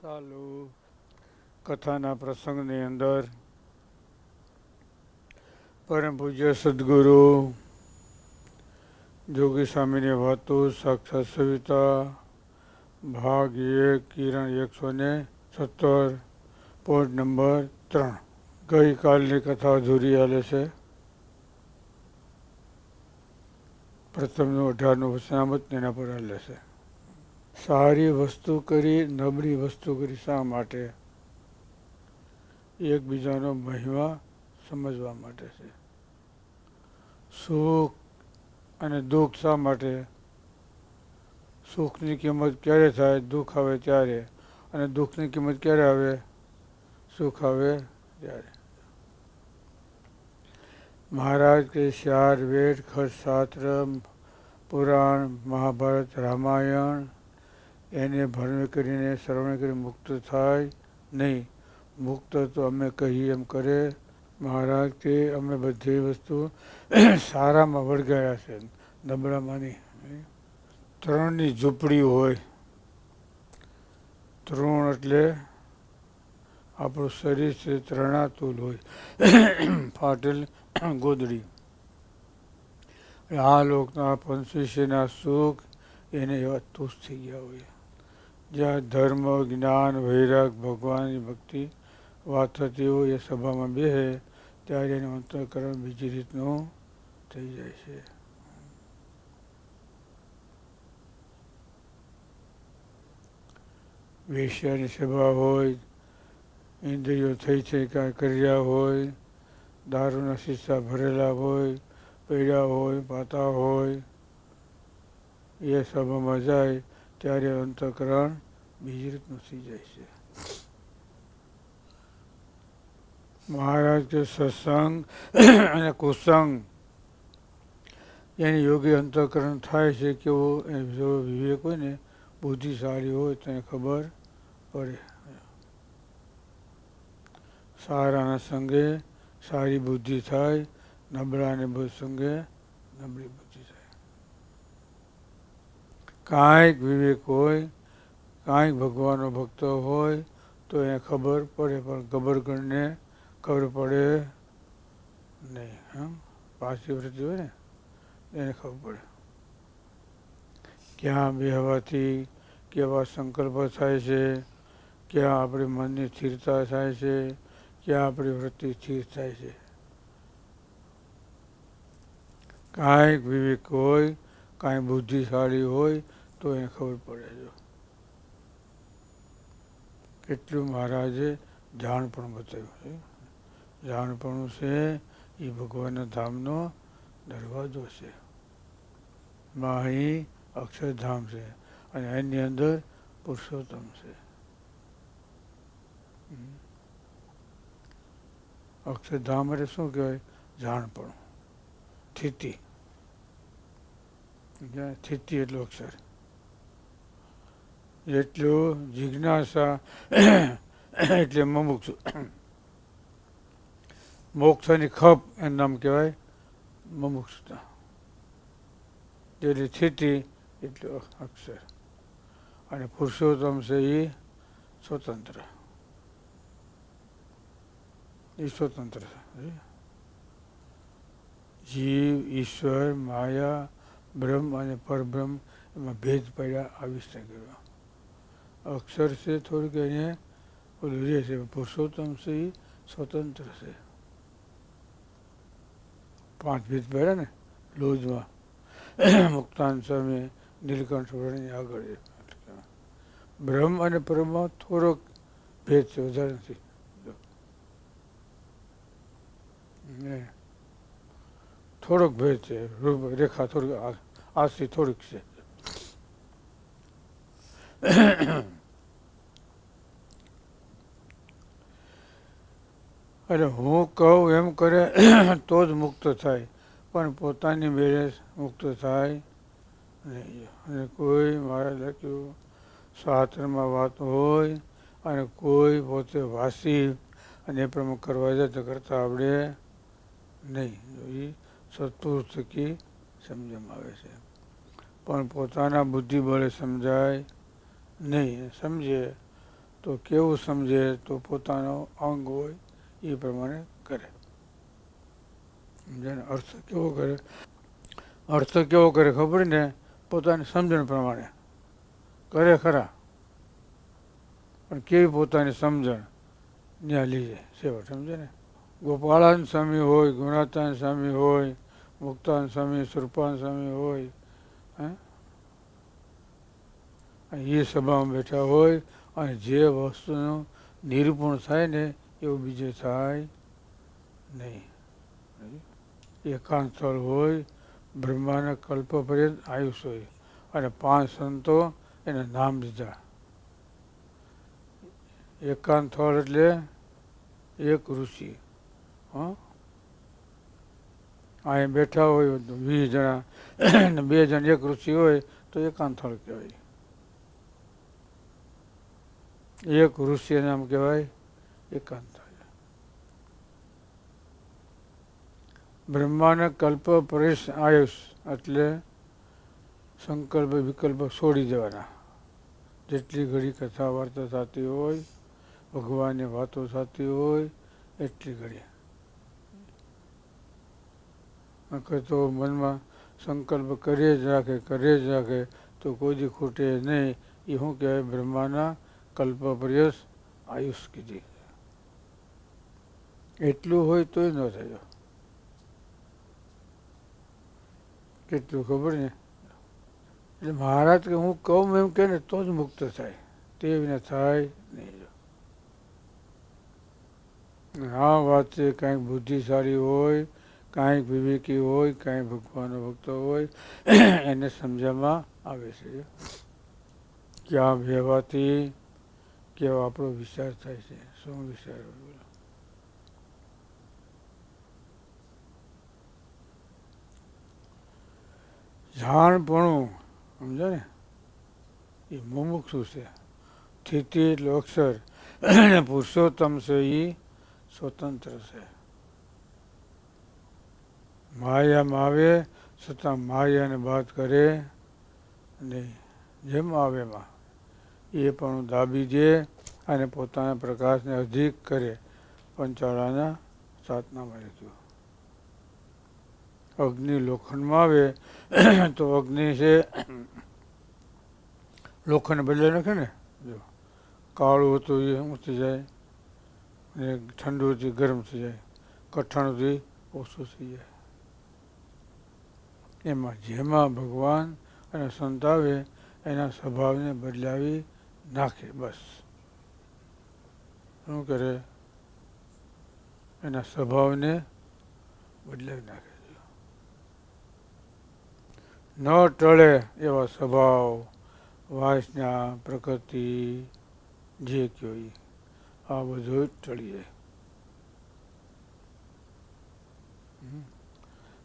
ચાલુ કથાના પ્રસંગની અંદર પરમ પૂજ્ય સદગુરુ જોગી સ્વામીની વાતો સાક્ષાત સવિતા ભાગ 1 કિરણ 117 પોઈન્ટ નંબર 3. ગઈકાલની કથા અધૂરી હાલે છે. પ્રથમનું 18નું વચનામૃત એના પર હાલે છે. સારી વસ્તુ કરી નબળી વસ્તુ કરી શા માટે? એકબીજાનો મહિમા સમજવા માટે છે. સુખ અને દુઃખ શા માટે? સુખની કિંમત ક્યારે થાય? દુઃખ આવે ત્યારે. અને દુઃખની કિંમત ક્યારે આવે? સુખ આવે ત્યારે. મહારાજ કે 4 વેદ, ખર્ચ શાસ્ત્ર, પુરાણ, મહાભારત, રામાયણ એને ભણવી કરીને શ્રવણ કરી મુક્ત થાય નહીં. મુક્ત તો અમે કહીએ એમ કરે. મહારાજ કે અમે બધી વસ્તુ સારામાં વળગાયા છે, નબળામાં નહીં. ત્રણની ઝૂંપડી હોય. તૃણ એટલે આપણું શરીર છે, ત્રણાતુલ હોય, ફાટેલ ગોદડી. આ લોકના પંચવિષયના સુખ એને એવા તુષ્ટ થઈ ગયા હોય. જ્યાં ધર્મ, જ્ઞાન, વૈરાગ, ભગવાનની ભક્તિ વાત થતી હોય એ સભામાં બેસે ત્યારે એનું અંતઃકરણ બીજી રીતનું થઈ જાય છે. વેશ્યાની સભા હોય, ઇન્દ્રિયો થઈ કાંઈ કર્યા હોય, દારૂના શીશા ભરેલા હોય, પીડા હોય, પાતા હોય, એ સભામાં જાય ત્યારે અંતઃકરણ બીજી રીતનું થઈ જાય છે. મહારાજ કે સત્સંગ અને કુસંગ એની યોગી અંતઃકરણ થાય છે. કેવો જો વિવેક હોય ને, બુદ્ધિશાળી હોય તો એને ખબર પડે. સારાના સંગે સારી બુદ્ધિ થાય, નબળાને સંગે નબળી બુદ્ધિ થાય. કાંઈક વિવેક હોય, કાંઈક ભગવાનનો ભક્ત હોય તો એને ખબર પડે, પણ ગબરગણને ખબર પડે નહીં. પાછી વૃત્તિ હોય ને એને ખબર પડે. ક્યાં બેહવાથી કેવા સંકલ્પ થાય છે, ક્યાં આપણી મનની સ્થિરતા થાય છે, ક્યાં આપણી વૃત્તિ સ્થિર થાય છે. કાંઈક વિવેક હોય, કાંઈ બુદ્ધિશાળી હોય તો એને ખબર પડે. જો કેટલું મહારાજે જાણપણ બતાવ્યું છે. જાણપણું છે એ ભગવાનના ધામનો દરવાજો છે. અહીં અક્ષરધામ છે અને એની અંદર પુરુષોત્તમ છે. અક્ષરધામ એટલે શું કહેવાય? જાણપણું, સ્થિતિ. સ્થિતિ એટલું અક્ષર. જેટલું જિજ્ઞાસા એટલે મુમુક્ષુ. મોક્ષની ખપ એનું નામ કહેવાય મુમુક્ષુતા. જેટલી સ્થિતિ એટલું અક્ષર. અને પુરુષોત્તમ છે એ સ્વતંત્ર. એ સ્વતંત્ર છે. જીવ, ઈશ્વર, માયા, બ્રહ્મ અને પરબ્રહ્મ એમાં ભેદ પડ્યા આવિષ્કાર કર્યો. અક્ષર છે થોડુંક એને ઓલું રહે છે. પુરુષોત્તમ છે એ સ્વતંત્ર છે. 5 ભેદ પડ્યા ને લોજમાં. મુક્તાન સ્વામી નીલકંઠ વર્ણની આગળ. બ્રહ્મ અને પરમમાં થોડોક ભેદ છે, વધારે નથી. થોડોક ભેદ છે. રેખા થોડીક આથી થોડીક છે. અરે હું કહું એમ કરે તો જ મુક્ત થાય, પણ પોતાની મેળે મુક્ત થાય નહીં. અને કોઈ મારે લખ્યું શાસ્ત્રમાં વાત હોય અને કોઈ પોતે વાસી અને એ પ્રમાણે કરવા જાય તો કરતા આવડે નહીં. એ સત્પુરુષ થકી સમજવામાં આવે છે. પણ પોતાના બુદ્ધિ બળે સમજાય નહીં. સમજે તો કેવું સમજે, તો પોતાનો અંગ હોય એ પ્રમાણે કરે. સમજે ને? અર્થ કેવો કરે, અર્થ કેવો કરે ખબર ને, પોતાની સમજણ પ્રમાણે કરે ખરા, પણ કેવી પોતાની સમજણ ત્યાં લીધે સેવા. સમજે ને? ગોપાળાન સ્વામી હોય, ગુણાતાન સ્વામી હોય, મુક્તાન સ્વામી, સુરપાન સ્વામી હોય, એ સભામાં બેઠા હોય અને જે વસ્તુનું નિરૂપણ થાય ને એવું બીજે થાય નહીં. એકાંત સ્થળ હોય, બ્રહ્માના કલ્પ પર્યંત આયુષ હોય, અને 5 સંતો એને નામ દીધા. એકાંત સ્થળ એટલે એક ઋષિ. અહીંયા બેઠા હોય 20 જણા ને 2 જણ એક ઋષિ હોય તો એકાંત સ્થળ કહેવાય. એક ઋષિ નામ કહેવાય એકાંત સ્થળ. બ્રહ્માના કલ્પ પરેશ આયુષ એટલે સંકલ્પ વિકલ્પ છોડી દેવાના. જેટલી ઘડી કથા વાર્તા થતી હોય, ભગવાનની વાતો થતી હોય એટલી ઘડી. નકર તો મનમાં સંકલ્પ કરે જ રાખે તો કોઈ દી ખૂટે નહીં. એ શું કહેવાય? બ્રહ્માના કલ્પ પર્યસ આયુષ કીધી. એટલું હોય તોય ન થાય. કેટલું ખબર ને? એટલે મહારાજ કે હું કહું એમ કે ને તો જ મુક્ત થાય, તે વિના થાય નહીં. આ વાત છે, કાંઈક બુદ્ધિશાળી હોય, કાંઈક વિવેકી હોય, કાંઈક ભગવાનનો ભક્ત હોય એને સમજવામાં આવે છે કે આ વ્યવહારથી કેવો આપણો વિચાર થાય છે. શું વિચાર? જાણપણું, સમજે ને, એ મુમુક્ષુ છે. સ્થિતિ એટલે અક્ષર, પુરુષોત્તમ છે એ સ્વતંત્ર છે. માયામાં આવે છતાં માયાને બાદ કરે નહીં. જેમ આવે એમાં એ પણ દાબી દે અને પોતાના પ્રકાશને અધિક કરે. પંચાળાના 7નામાં લખ્યું. અગ્નિ લોખંડમાં આવે તો અગ્નિ છે લોખંડ બદલે નાખે ને. જો કાળું હતું એ ઊંચી જાય, અને ઠંડુ હતું ગરમ થઈ જાય, કઠણ હતું ઓછું થઈ જાય. એમાં જેમાં ભગવાન અને સંત આવે એના સ્વભાવને બદલાવી નાખે. બસ શું કરે? એના સ્વભાવને બદલાવી નાખે. ન ટળે એવા સ્વભાવ, વાસના, પ્રકૃતિ, જે કયો એ આ બધું ટળી જાય.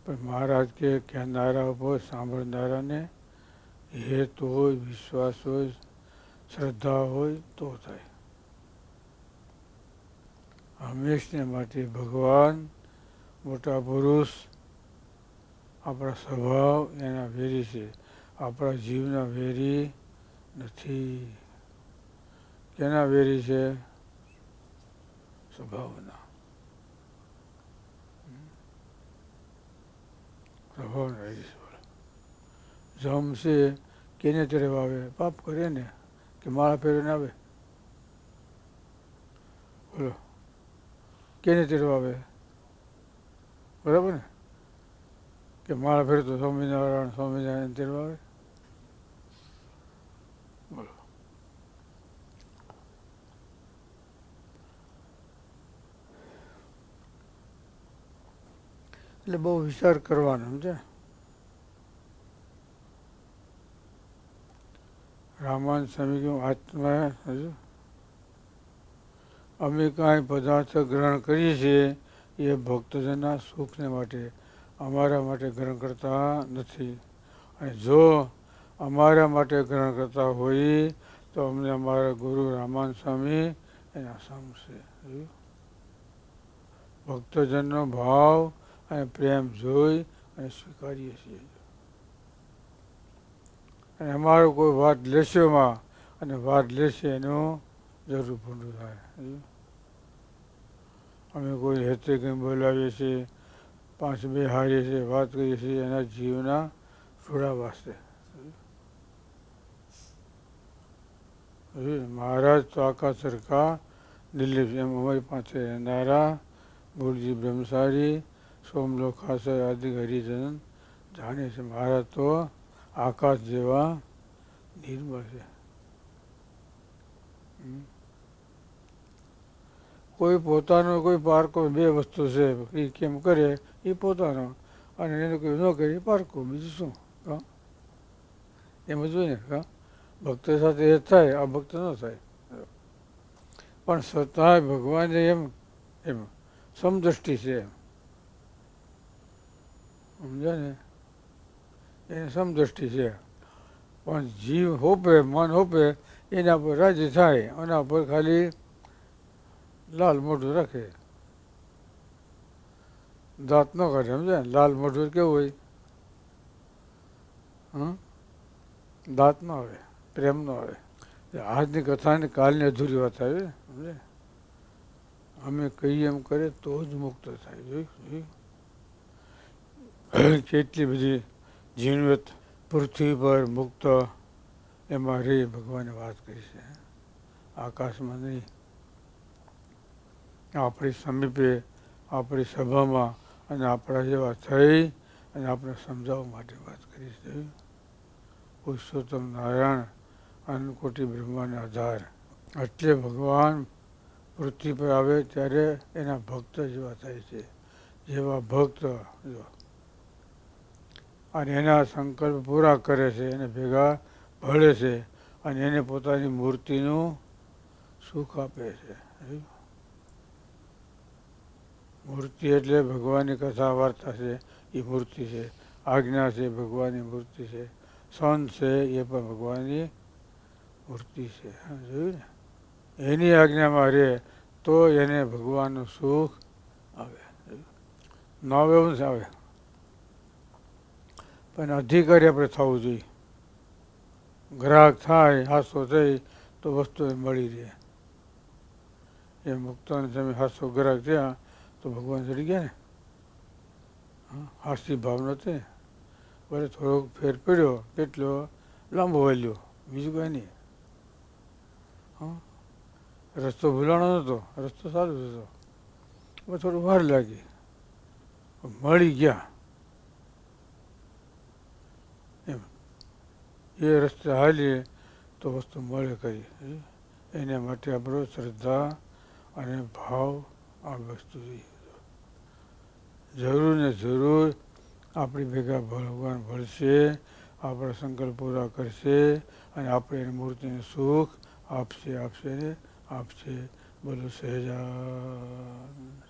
પણ મહારાજ કે કહેનારા ઉપર સાંભળનારાને હેતુ હોય, વિશ્વાસ હોય, શ્રદ્ધા હોય તો થાય. હંમેશને માટે ભગવાન, મોટા પુરુષ આપણા સ્વભાવ એના વેરી છે, આપણા જીવના વેરી નથી. કેના વેરી છે? સ્વભાવના. સ્વભાવના વેરી છે. જમશે કેને તરફ આવે? પાપ કરે ને, કે માળા ફેરવીને આવે? બોલો, કેને તરફ આવે? બરાબર ને? કે માળા ફેરતો સ્વામિનારાયણ તરફ આવે? બોલો. એટલે બહુ વિચાર કરવાનો. સમજે? રામાન સ્વામી કહ્યું આત્મા, હજુ અમે કાંઈ પદાર્થ ગ્રહણ કરીએ છીએ એ ભક્તજનના સુખને માટે, અમારા માટે ગ્રહણ કરતા નથી. અને જો અમારા માટે ગ્રહણ કરતા હોઈએ તો અમને અમારા ગુરુ રામાન સ્વામી એના સમશે. ભક્તજનનો ભાવ અને પ્રેમ જોઈ અને સ્વીકારીએ છીએ. અને અમારો કોઈ વાત લેશે એમાં, અને વાત લેશે એનું જરૂર પૂરું થાય. અમે કોઈ હેતે કંઈ બોલાવીએ છીએ, પાંચ બે હારીએ છીએ, વાત કરીએ છીએ એના જીવના થોડા વાસ્તે. મહારાજ તો આખા સરખા દિલ્હી એમ અમારી પાસે રહેનારા ગુરુજી બ્રહ્મચારી સોમલોક ખાસર આદિ હરિજન જાણે છે. મહારાજ તો આકાશ જેવા નિર્મળ છે. કોઈ પોતાનો કોઈ પારકો બે વસ્તુ છે એ કેમ કરે એ પોતાનો, અને એને કોઈ ન કરે એ પારકો, બીજું શું? એમ જ હોય ને. ભક્ત સાથે એ થાય, આ ભક્ત ન થાય. પણ છતાંય ભગવાને એમ સમદ્રષ્ટિ છે, સમજ્યા ને? એને સમદ્રષ્ટિ છે. પણ જીવ હોપે, મન હોપે એના પર રાજી થાય, એના પર ખાલી લાલ મોઢું રાખે, દાંત ન કાઢે. સમજ્યા? લાલ મોઢું કેવું હોય? દાંત ન આવે, પ્રેમ ન આવે. આજની કથાને કાલની અધૂરી વાત આવી. સમજે? અમે કહીએ એમ કરે તો જ મુક્ત થાય. જોયું? કેટલી બધી ઝીણવટ પૃથ્વી પર મુક્ત એમાં રે ભગવાને વાત કરી છે. આકાશમાં નહીં, આપણી સમીપે, આપણી સભામાં, અને આપણા જેવા થઈ અને આપણે સમજાવવા માટે વાત કરી છે. પુરુષોત્તમ નારાયણ અન્નકોટી બ્રહ્માને આધાર. એટલે ભગવાન પૃથ્વી પર આવે ત્યારે એના ભક્ત જેવા થાય છે. જેવા ભક્ત અને એના સંકલ્પ પૂરા કરે છે, એને ભેગા ભળે છે, અને એને પોતાની મૂર્તિનું સુખ આપે છે. મૂર્તિ એટલે ભગવાનની કથા વાર્તા છે એ મૂર્તિ છે. આજ્ઞા છે ભગવાનની મૂર્તિ છે. સંત છે એ પણ ભગવાનની મૂર્તિ છે. જોયું ને? એની આજ્ઞામાં રહે તો એને ભગવાનનું સુખ આવે. ન આવે એવું જ આવે, પણ અધિકારી આપણે થવું જોઈએ. ગ્રાહક થાય, હાસો થઈ તો વસ્તુ મળી રહે. એ મુક્તોને તમે હાસો ગ્રાહક થયા તો ભગવાન ચડી ગયા ને. હાસ્ય ભાવ નથી. ભલે થોડોક ફેર પડ્યો, કેટલો લાંબો વાલ્યો, બીજું કાંઈ નહીં. રસ્તો ભૂલાણો નહોતો, રસ્તો સારો હતો, પણ થોડું વાર લાગી, મળી ગયા. એમ એ રસ્તે હાલીએ તો વસ્તુ મળે કરી. એના માટે આપણો શ્રદ્ધા અને ભાવ આ વસ્તુ જોઈએ. જરૂર ને જરૂર આપણી ભેગા ભગવાન ભળશે, આપણા સંકલ્પ પૂરા કરશે, અને આપણે એની મૂર્તિને સુખ આપશે, આપશે ને આપશે. બોલો સહેજાનંદ.